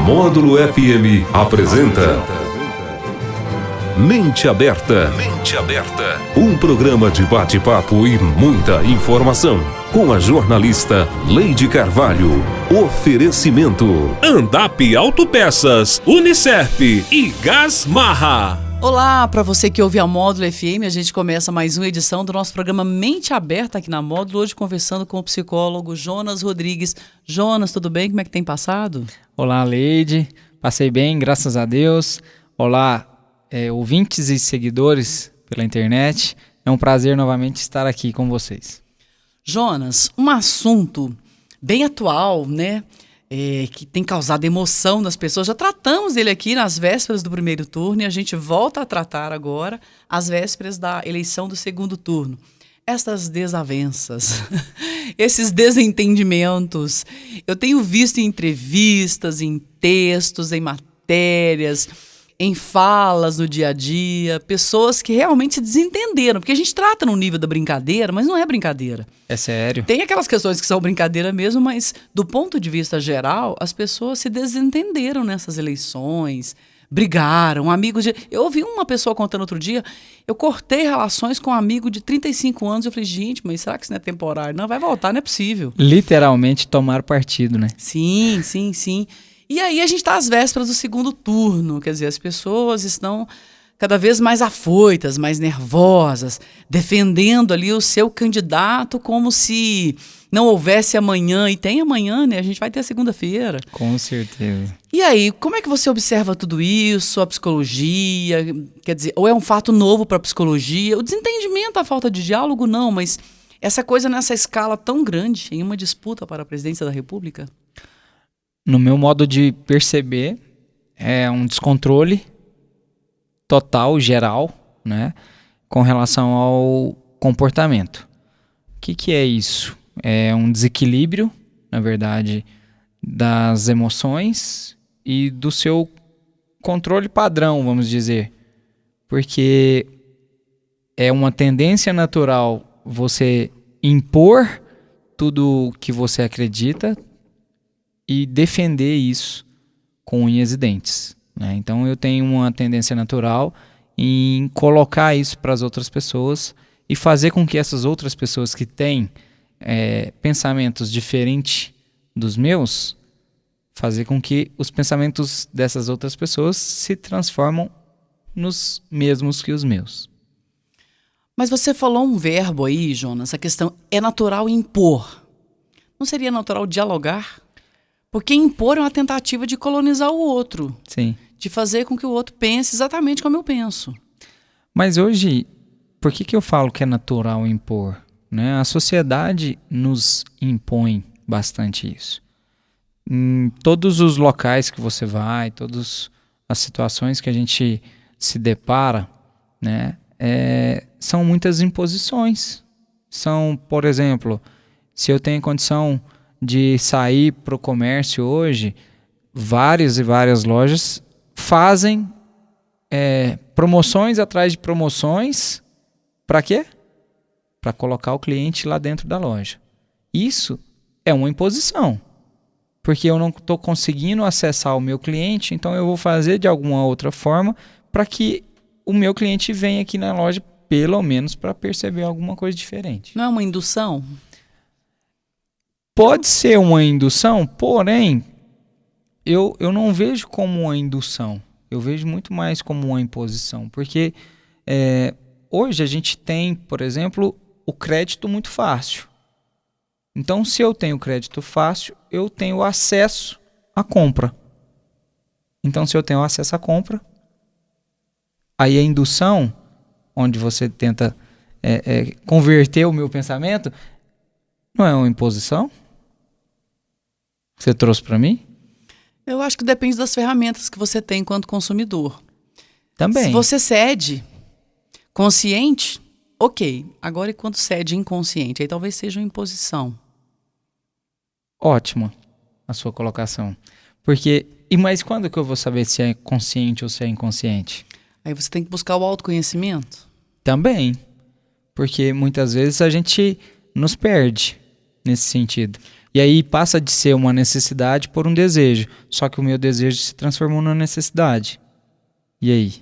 Módulo FM apresenta Mente Aberta. Mente Aberta. Um programa de bate-papo e muita informação. Com a jornalista Leide Carvalho. Oferecimento Andap Autopeças, Unicef e Gasmarra. Olá, para você que ouve a Módulo FM, a gente começa mais uma edição do nosso programa Mente Aberta aqui na Módulo, hoje conversando com o psicólogo Jonas Rodrigues. Jonas, tudo bem? Como é que tem passado? Olá, Leide. Passei bem, graças a Deus. Olá, ouvintes e seguidores pela internet. É um prazer novamente estar aqui com vocês. Jonas, um assunto bem atual, né? Que tem causado emoção nas pessoas. Já tratamos ele aqui nas vésperas do primeiro turno e a gente volta a tratar agora às vésperas da eleição do segundo turno. Essas desavenças, esses desentendimentos, eu tenho visto em entrevistas, em textos, em matérias, em falas no dia a dia, pessoas que realmente se desentenderam, porque a gente trata no nível da brincadeira, mas não é brincadeira. É sério. Tem aquelas questões que são brincadeira mesmo, mas do ponto de vista geral, as pessoas se desentenderam nessas eleições, brigaram, amigos de... Eu ouvi uma pessoa contando outro dia, eu cortei relações com um amigo de 35 anos, eu falei, gente, mas será que isso não é temporário? Não, vai voltar, não é possível. Literalmente tomar partido, né? Sim. E aí a gente está às vésperas do segundo turno, quer dizer, as pessoas estão cada vez mais afoitas, mais nervosas, defendendo ali o seu candidato como se não houvesse amanhã, e tem amanhã, né? A gente vai ter a segunda-feira. Com certeza. E aí, como é que você observa tudo isso, a psicologia, quer dizer, ou é um fato novo para a psicologia? O desentendimento, a falta de diálogo, não, mas essa coisa nessa escala tão grande, em uma disputa para a presidência da República? No meu modo de perceber, é um descontrole total, geral, né, com relação ao comportamento. O que é isso? É um desequilíbrio, na verdade, das emoções e do seu controle padrão, vamos dizer. Porque é uma tendência natural você impor tudo que você acredita e defender isso com unhas e dentes, né? Então eu tenho uma tendência natural em colocar isso para as outras pessoas e fazer com que essas outras pessoas que têm pensamentos diferentes dos meus, fazer com que os pensamentos dessas outras pessoas se transformam nos mesmos que os meus. Mas você falou um verbo aí, Jonas, a questão é natural impor. Não seria natural dialogar? Porque impor é uma tentativa de colonizar o outro. Sim. De fazer com que o outro pense exatamente como eu penso. Mas hoje, por que eu falo que é natural impor? Né? A sociedade nos impõe bastante isso. Em todos os locais que você vai, todas as situações que a gente se depara, né? São muitas imposições. São, por exemplo, se eu tenho condição de sair para o comércio hoje, várias e várias lojas fazem promoções atrás de promoções. Para quê? Para colocar o cliente lá dentro da loja. Isso é uma imposição. Porque eu não estou conseguindo acessar o meu cliente, então eu vou fazer de alguma outra forma para que o meu cliente venha aqui na loja, pelo menos para perceber alguma coisa diferente. Não é uma indução? Pode ser uma indução, porém, eu não vejo como uma indução. Eu vejo muito mais como uma imposição. Porque hoje a gente tem, por exemplo, o crédito muito fácil. Então, se eu tenho crédito fácil, eu tenho acesso à compra. Então, se eu tenho acesso à compra, aí a indução, onde você tenta converter o meu pensamento, não é uma imposição? Você trouxe para mim? Eu acho que depende das ferramentas que você tem enquanto consumidor. Também. Se você cede consciente, ok. Agora, e quando cede inconsciente? Aí talvez seja uma imposição. Ótima a sua colocação. Mas quando que eu vou saber se é consciente ou se é inconsciente? Aí você tem que buscar o autoconhecimento. Também. Porque muitas vezes a gente nos perde nesse sentido. E aí passa de ser uma necessidade por um desejo. Só que o meu desejo se transformou numa necessidade. E aí?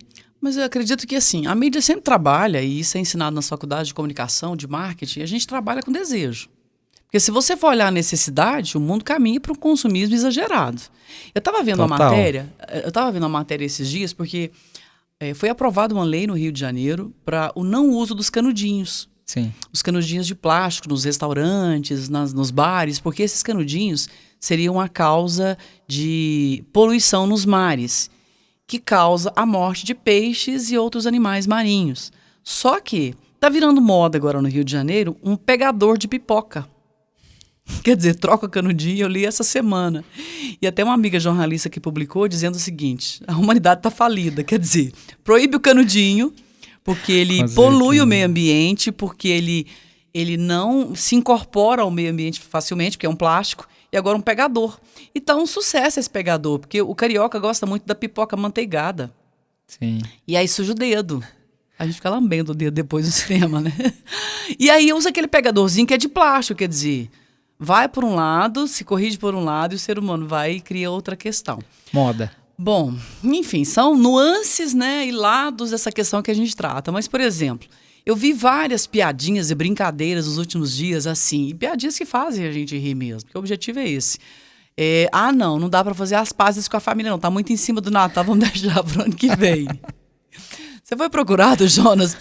Mas eu acredito que, assim, a mídia sempre trabalha, e isso é ensinado nas faculdades de comunicação, de marketing, a gente trabalha com desejo. Porque se você for olhar a necessidade, o mundo caminha para um consumismo exagerado. Eu estava vendo uma matéria esses dias, porque foi aprovada uma lei no Rio de Janeiro para o não uso dos canudinhos. Sim. Os canudinhos de plástico nos restaurantes, nos bares, porque esses canudinhos seriam a causa de poluição nos mares, que causa a morte de peixes e outros animais marinhos. Só que tá virando moda agora no Rio de Janeiro um pegador de pipoca. Quer dizer, troca canudinho, eu li essa semana. E até uma amiga jornalista que publicou dizendo o seguinte: a humanidade tá falida, quer dizer, proíbe o canudinho, porque ele polui o meio ambiente, porque ele não se incorpora ao meio ambiente facilmente, porque é um plástico, e agora um pegador. E tá um sucesso esse pegador, porque o carioca gosta muito da pipoca manteigada. Sim. E aí suja o dedo. A gente fica lambendo o dedo depois do cinema, né? E aí usa aquele pegadorzinho que é de plástico, quer dizer, vai por um lado, se corrige por um lado, e o ser humano vai e cria outra questão. Moda. Bom, enfim, são nuances, né, e lados dessa questão que a gente trata. Mas, por exemplo, eu vi várias piadinhas e brincadeiras nos últimos dias, assim, e piadinhas que fazem a gente rir mesmo, porque o objetivo é esse. Não dá para fazer as pazes com a família, não, tá muito em cima do Natal, vamos deixar pro ano que vem. Você foi procurado, Jonas,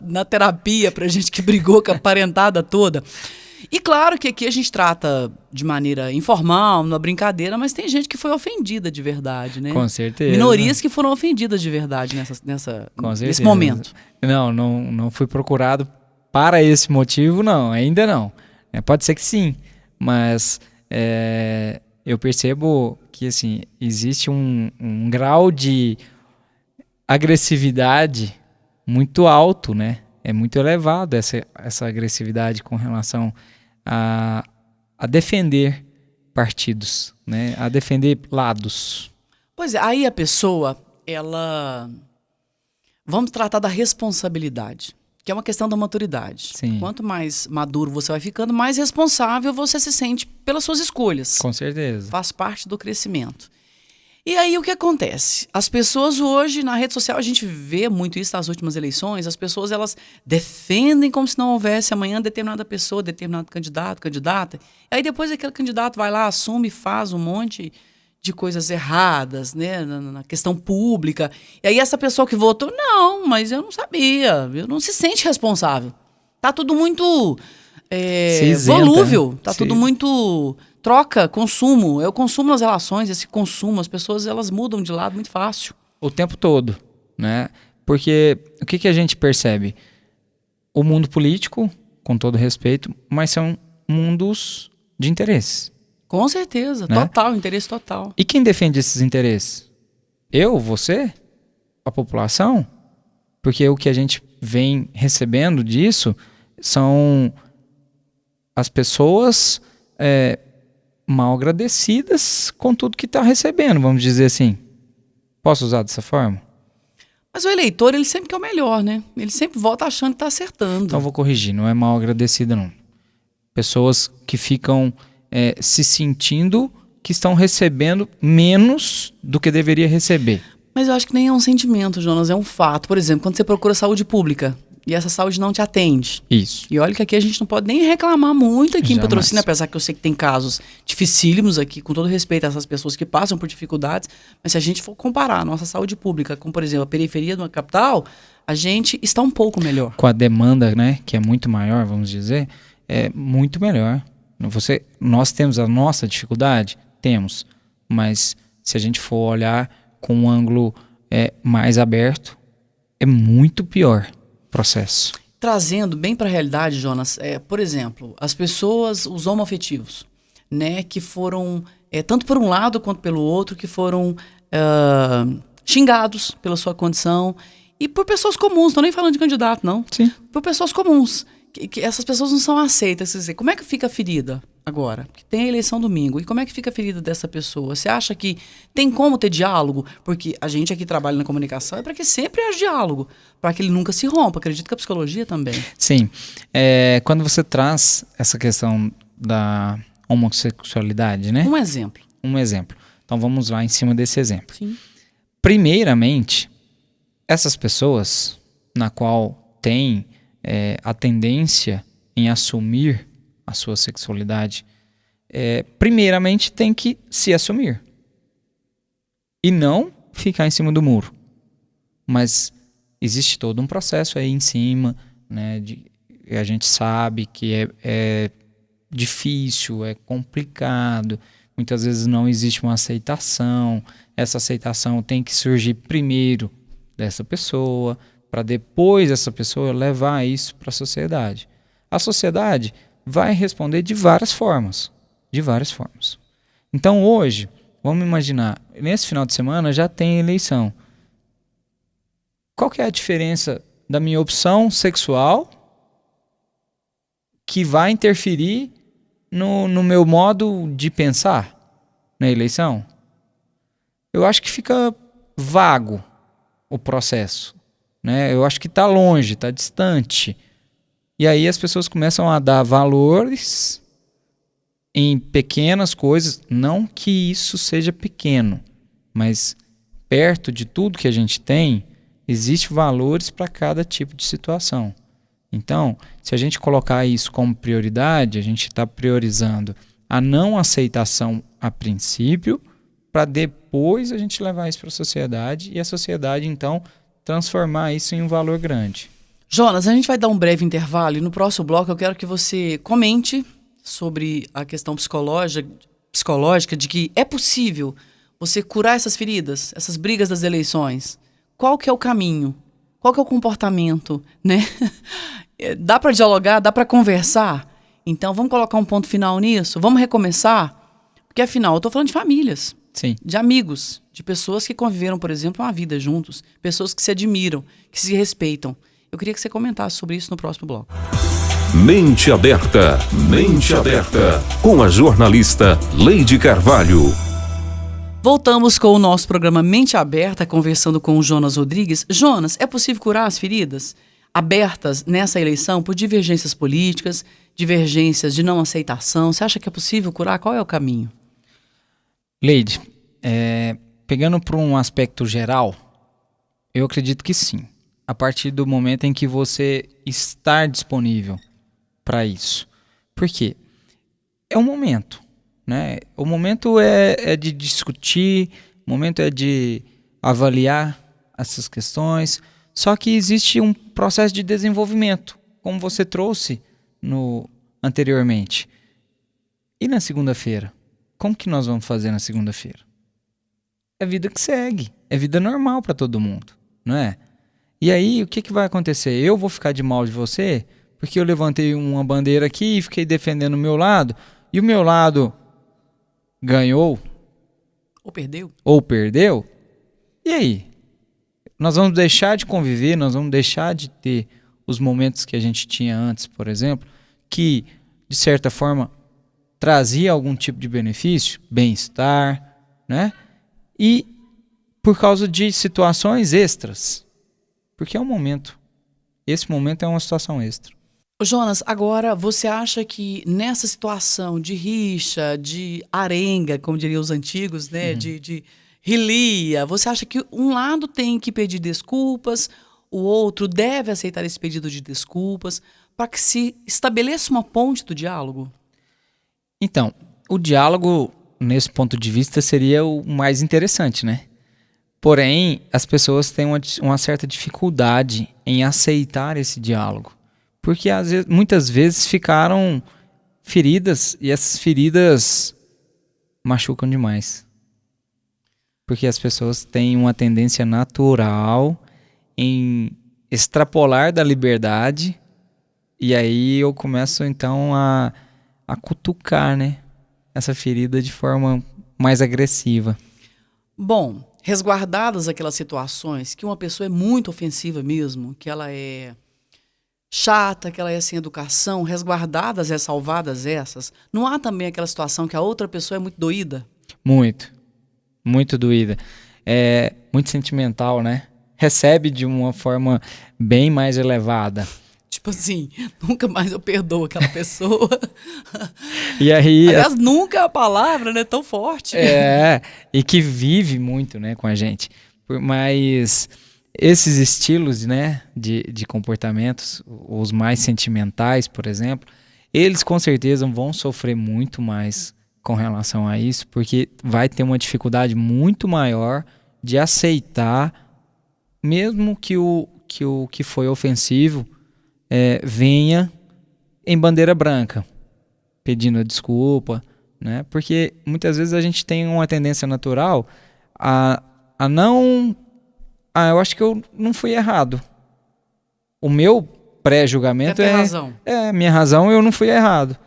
na terapia pra gente que brigou com a parentada toda? E claro que aqui a gente trata de maneira informal, numa brincadeira, mas tem gente que foi ofendida de verdade, né? Com certeza. Minorias que foram ofendidas de verdade nesse momento. Não fui procurado para esse motivo, não, ainda não. Pode ser que sim, mas eu percebo que assim, existe um grau de agressividade muito alto, né? É muito elevado essa agressividade com relação a defender partidos, né? A defender lados. Pois é, aí a pessoa, vamos tratar da responsabilidade, que é uma questão da maturidade. Sim. Quanto mais maduro você vai ficando, mais responsável você se sente pelas suas escolhas. Com certeza. Faz parte do crescimento. E aí o que acontece? As pessoas hoje, na rede social, a gente vê muito isso nas últimas eleições, as pessoas elas defendem como se não houvesse amanhã determinada pessoa, determinado candidato, candidata. E aí depois aquele candidato vai lá, assume, faz um monte de coisas erradas, né, na questão pública. E aí essa pessoa que votou, não, mas eu não sabia, eu não se sente responsável. Tá tudo muito volúvel, né? Tá tudo muito... Troca, consumo, é o consumo nas relações, esse consumo, as pessoas elas mudam de lado muito fácil. O tempo todo, né? Porque o que a gente percebe? O mundo político, com todo respeito, mas são mundos de interesses. Com certeza, né? Total, interesse total. E quem defende esses interesses? Eu, você? A população? Porque o que a gente vem recebendo disso são as pessoas... mal agradecidas com tudo que está recebendo, vamos dizer assim. Posso usar dessa forma? Mas o eleitor, ele sempre quer o melhor, né? Ele sempre vota achando que está acertando. Então vou corrigir, não é mal agradecida não. Pessoas que ficam se sentindo que estão recebendo menos do que deveria receber. Mas eu acho que nem é um sentimento, Jonas, é um fato. Por exemplo, quando você procura saúde pública, e essa saúde não te atende. Isso. E olha que aqui a gente não pode nem reclamar muito aqui em Patrocínio, apesar que eu sei que tem casos dificílimos aqui, com todo respeito a essas pessoas que passam por dificuldades, mas se a gente for comparar a nossa saúde pública com, por exemplo, a periferia de uma capital, a gente está um pouco melhor. Com a demanda, né, que é muito maior, vamos dizer, é muito melhor. Nós temos a nossa dificuldade? Temos. Mas se a gente for olhar com um ângulo mais aberto, é muito pior. Processo. Trazendo bem para a realidade, Jonas, por exemplo, as pessoas, os homoafetivos, né, que foram, tanto por um lado quanto pelo outro, que foram xingados pela sua condição e por pessoas comuns, não estou nem falando de candidato, não. Sim. Por pessoas comuns, que essas pessoas não são aceitas. Quer dizer, como é que fica a ferida agora? Porque tem a eleição domingo, e como é que fica a ferida dessa pessoa? Você acha que tem como ter diálogo? Porque a gente aqui trabalha na comunicação é para que sempre haja diálogo, para que ele nunca se rompa. Acredito que a psicologia também. Sim. Quando você traz essa questão da homossexualidade, né? Um exemplo. Um exemplo. Então vamos lá em cima desse exemplo. Sim. Primeiramente, essas pessoas na qual tem a tendência em assumir a sua sexualidade, primeiramente tem que se assumir. E não ficar em cima do muro. Mas existe todo um processo aí em cima, né? A gente sabe que é difícil, é complicado. Muitas vezes não existe uma aceitação. Essa aceitação tem que surgir primeiro dessa pessoa, para depois essa pessoa levar isso para a sociedade. A sociedade vai responder de várias formas. De várias formas. Então hoje, vamos imaginar, nesse final de semana já tem eleição. Qual que é a diferença da minha opção sexual que vai interferir no meu modo de pensar na eleição? Eu acho que fica vago o processo, né? Eu acho que está longe, está distante. E aí as pessoas começam a dar valores em pequenas coisas, não que isso seja pequeno, mas perto de tudo que a gente tem, existem valores para cada tipo de situação. Então, se a gente colocar isso como prioridade, a gente está priorizando a não aceitação a princípio, para depois a gente levar isso para a sociedade e a sociedade, então, transformar isso em um valor grande. Jonas, a gente vai dar um breve intervalo e no próximo bloco eu quero que você comente sobre a questão psicológica de que é possível você curar essas feridas, essas brigas das eleições. Qual que é o caminho? Qual que é o comportamento, né? Dá para dialogar? Dá para conversar? Então, vamos colocar um ponto final nisso? Vamos recomeçar? Porque, afinal, eu estou falando de famílias, Sim. de amigos, de pessoas que conviveram, por exemplo, uma vida juntos, pessoas que se admiram, que se respeitam. Eu queria que você comentasse sobre isso no próximo bloco. Mente Aberta, Mente Aberta, com a jornalista Leide Carvalho. Voltamos com o nosso programa Mente Aberta, conversando com o Jonas Rodrigues. Jonas, é possível curar as feridas abertas nessa eleição por divergências políticas, divergências de não aceitação? Você acha que é possível curar? Qual é o caminho? Leide, pegando para um aspecto geral, eu acredito que sim. A partir do momento em que você estar disponível para isso. Por quê? É um momento, né? O momento é de discutir, o momento é de avaliar essas questões, só que existe um processo de desenvolvimento, como você trouxe anteriormente. E na segunda-feira? Como que nós vamos fazer na segunda-feira? É vida que segue, é vida normal para todo mundo, não é? E aí, o que vai acontecer? Eu vou ficar de mal de você porque eu levantei uma bandeira aqui e fiquei defendendo o meu lado, e o meu lado ganhou. Ou perdeu. E aí? Nós vamos deixar de conviver, nós vamos deixar de ter os momentos que a gente tinha antes, por exemplo, que, de certa forma, trazia algum tipo de benefício, bem-estar, né? E por causa de situações extras. Porque é um momento. Esse momento é uma situação extra. Jonas, agora você acha que nessa situação de rixa, de arenga, como diriam os antigos, né, de rilia, você acha que um lado tem que pedir desculpas, o outro deve aceitar esse pedido de desculpas, para que se estabeleça uma ponte do diálogo? Então, o diálogo, nesse ponto de vista, seria o mais interessante, né? Porém, as pessoas têm uma certa dificuldade em aceitar esse diálogo. Porque muitas vezes ficaram feridas e essas feridas machucam demais. Porque as pessoas têm uma tendência natural em extrapolar da liberdade, e aí eu começo então a cutucar, né, essa ferida de forma mais agressiva. Bom, resguardadas aquelas situações que uma pessoa é muito ofensiva mesmo, que ela é chata, que ela é sem educação, resguardadas e salvadas essas, não há também aquela situação que a outra pessoa é muito doída? Muito doída. É muito sentimental, né? Recebe de uma forma bem mais elevada. Tipo assim, nunca mais eu perdoo aquela pessoa. E aí, Aliás, nunca é a palavra, né, tão forte. e que vive muito, né, com a gente. Mas esses estilos, né, de comportamentos, os mais sentimentais, por exemplo, eles com certeza vão sofrer muito mais com relação a isso, porque vai ter uma dificuldade muito maior de aceitar, mesmo que o que foi ofensivo venha em bandeira branca, pedindo a desculpa, né? Porque muitas vezes a gente tem uma tendência natural a não... eu acho que eu não fui errado. O meu pré-julgamento razão. Minha razão, eu não fui errado.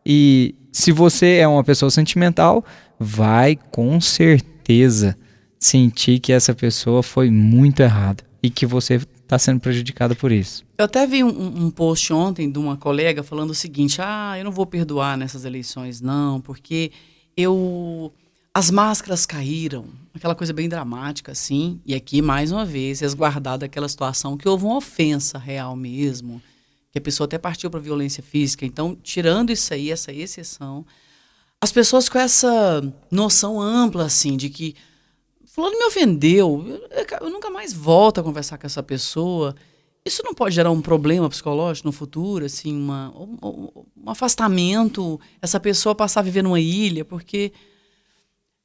E se você é uma pessoa sentimental, vai com certeza sentir que essa pessoa foi muito errada e que você está sendo prejudicado por isso. Eu até vi um post ontem de uma colega falando o seguinte: eu não vou perdoar nessas eleições não, porque as máscaras caíram, aquela coisa bem dramática assim, e aqui mais uma vez resguardada aquela situação que houve uma ofensa real mesmo, que a pessoa até partiu para violência física. Então, tirando isso aí, essa exceção, as pessoas com essa noção ampla assim de que fulano me ofendeu, eu nunca mais volto a conversar com essa pessoa. Isso não pode gerar um problema psicológico no futuro, assim, um afastamento, essa pessoa passar a viver numa ilha, porque,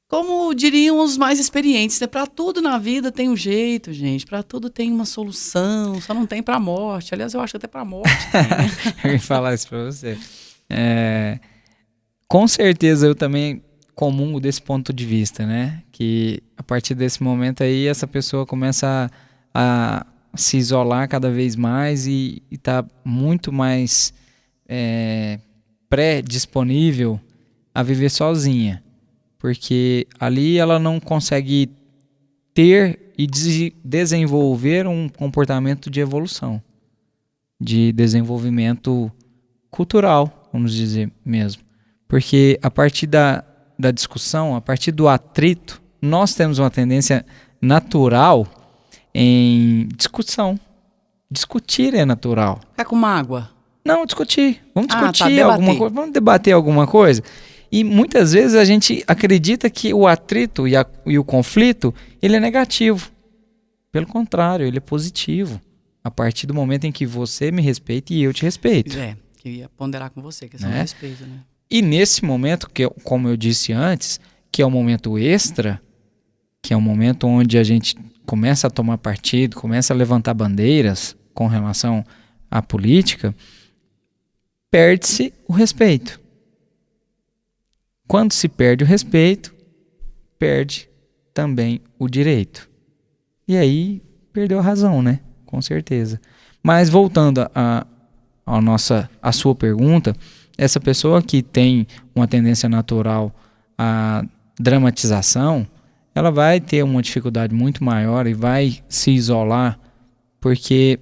como diriam os mais experientes, né, para tudo na vida tem um jeito, gente, para tudo tem uma solução, só não tem para a morte. Aliás, eu acho que até para a morte tem, né? Eu ia falar isso para você. Com certeza eu também comungo desse ponto de vista, né? Que a partir desse momento aí essa pessoa começa a se isolar cada vez mais e tá muito mais pré-disponível a viver sozinha, porque ali ela não consegue ter e desenvolver um comportamento de evolução, de desenvolvimento cultural, vamos dizer mesmo, porque a partir da discussão, a partir do atrito, nós temos uma tendência natural em discussão. Discutir é natural. Ficar com mágoa. Não, discutir. Vamos discutir debater. alguma coisa. Vamos debater alguma coisa. E muitas vezes a gente acredita que o atrito e o conflito, ele é negativo. Pelo contrário, ele é positivo. A partir do momento em que você me respeita e eu te respeito. Que eu ia ponderar com você, que é só respeito, né? E nesse momento, que como eu disse antes, que é o momento extra, que é o momento onde a gente começa a tomar partido, começa a levantar bandeiras com relação à política, perde-se o respeito. Quando se perde o respeito, perde também o direito. E aí, perdeu a razão, né? Com certeza. Mas voltando à sua pergunta, essa pessoa que tem uma tendência natural à dramatização, ela vai ter uma dificuldade muito maior e vai se isolar, porque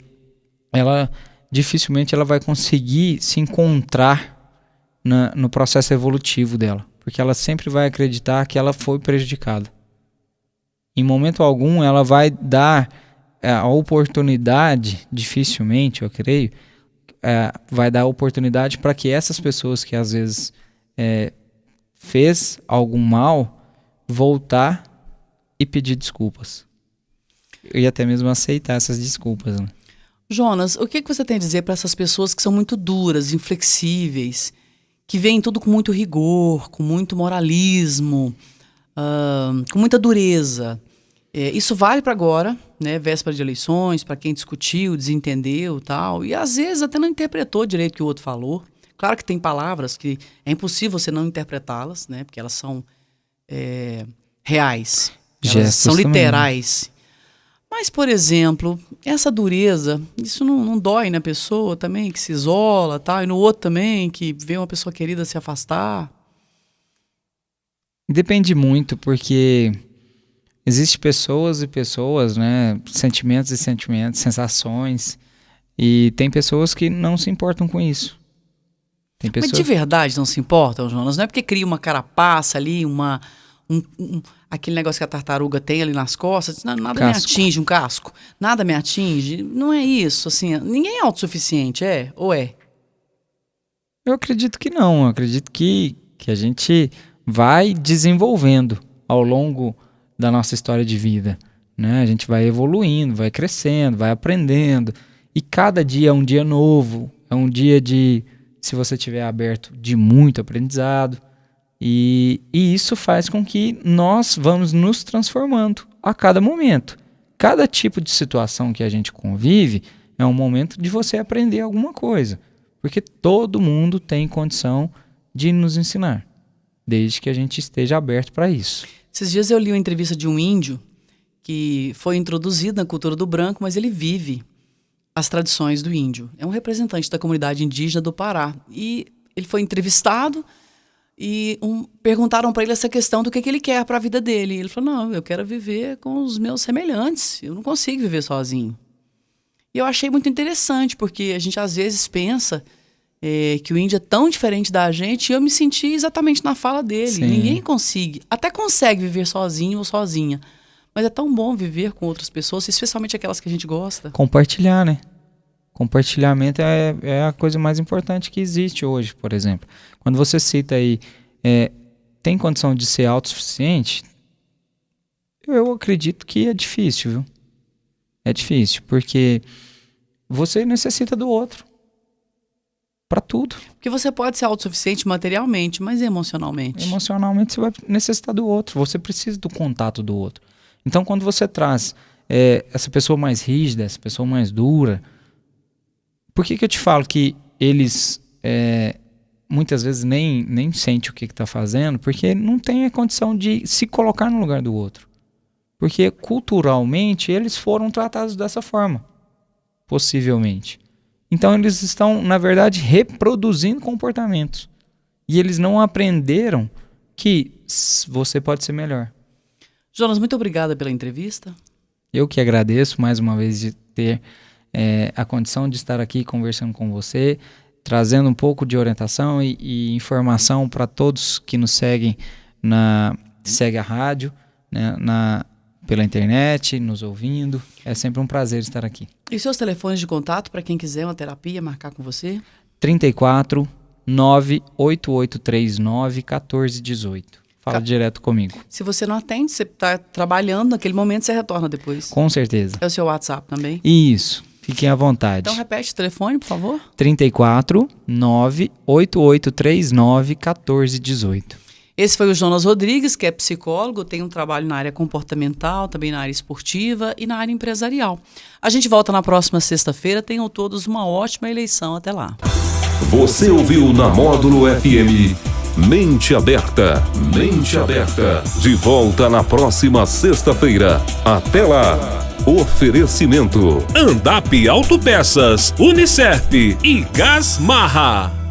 dificilmente ela vai conseguir se encontrar no processo evolutivo dela, porque ela sempre vai acreditar que ela foi prejudicada. Em momento algum ela vai dar a oportunidade, dificilmente eu creio, vai dar oportunidade para que essas pessoas que às vezes fez algum mal voltar e pedir desculpas. E até mesmo aceitar essas desculpas, né? Jonas, o que você tem a dizer para essas pessoas que são muito duras, inflexíveis, que veem tudo com muito rigor, com muito moralismo, com muita dureza? Isso vale para agora, né, véspera de eleições, para quem discutiu, desentendeu e tal, e às vezes até não interpretou direito o que o outro falou. Claro que tem palavras que é impossível você não interpretá-las, né, porque elas são reais, elas são literais. Também. Mas, por exemplo, essa dureza, isso não dói na pessoa também, que se isola, tá? E no outro também, que vê uma pessoa querida se afastar? Depende muito, porque existem pessoas e pessoas, né? Sentimentos e sentimentos, sensações. E tem pessoas que não se importam com isso. Tem pessoas... Mas de verdade não se importam, Jonas? Não é porque cria uma carapaça ali, um aquele negócio que a tartaruga tem ali nas costas, nada Casco. me atinge, um casco, nada me atinge. Não é isso, assim, ninguém é autossuficiente, ou é? Eu acredito que não, eu acredito que a gente vai desenvolvendo ao longo da nossa história de vida, né? A gente vai evoluindo, vai crescendo, vai aprendendo, e cada dia é um dia novo, é um dia de, se você estiver aberto, de muito aprendizado, e isso faz com que nós vamos nos transformando a cada momento. Cada tipo de situação que a gente convive é um momento de você aprender alguma coisa, porque todo mundo tem condição de nos ensinar, desde que a gente esteja aberto para isso. Esses dias eu li uma entrevista de um índio que foi introduzido na cultura do branco, mas ele vive as tradições do índio. É um representante da comunidade indígena do Pará. E ele foi entrevistado e perguntaram para ele essa questão do que ele quer para a vida dele. E ele falou, não, eu quero viver com os meus semelhantes, eu não consigo viver sozinho. E eu achei muito interessante, porque a gente às vezes pensa que o índio é tão diferente da gente, e eu me senti exatamente na fala dele. Sim. Ninguém até consegue viver sozinho ou sozinha, mas é tão bom viver com outras pessoas, especialmente aquelas que a gente gosta. Compartilhar, né? Compartilhamento é a coisa mais importante que existe hoje, por exemplo. Quando você cita aí, tem condição de ser autossuficiente? Eu acredito que é difícil, viu? É difícil, porque você necessita do outro. Para tudo. Porque você pode ser autossuficiente materialmente, mas emocionalmente. Emocionalmente você vai necessitar do outro. Você precisa do contato do outro. Então, quando você traz essa pessoa mais rígida, essa pessoa mais dura, por que eu te falo que eles muitas vezes nem sentem o que está fazendo? Porque não tem a condição de se colocar no lugar do outro. Porque culturalmente eles foram tratados dessa forma, possivelmente. Então eles estão, na verdade, reproduzindo comportamentos. E eles não aprenderam que você pode ser melhor. Jonas, muito obrigada pela entrevista. Eu que agradeço mais uma vez de ter a condição de estar aqui conversando com você, trazendo um pouco de orientação e informação para todos que nos seguem, segue a rádio, né, pela internet, nos ouvindo. É sempre um prazer estar aqui. E seus telefones de contato para quem quiser uma terapia, marcar com você? 34 98839 1418. Fala direto comigo. Se você não atende, você está trabalhando, naquele momento você retorna depois. Com certeza. É o seu WhatsApp também? Isso. Fiquem à vontade. Então repete o telefone, por favor. 34 98839 1418. Esse foi o Jonas Rodrigues, que é psicólogo, tem um trabalho na área comportamental, também na área esportiva e na área empresarial. A gente volta na próxima sexta-feira. Tenham todos uma ótima eleição. Até lá. Você ouviu na Módulo FM Mente Aberta. Mente Aberta. De volta na próxima sexta-feira. Até lá. Oferecimento Andap Autopeças, Unicerp e Gás Marra.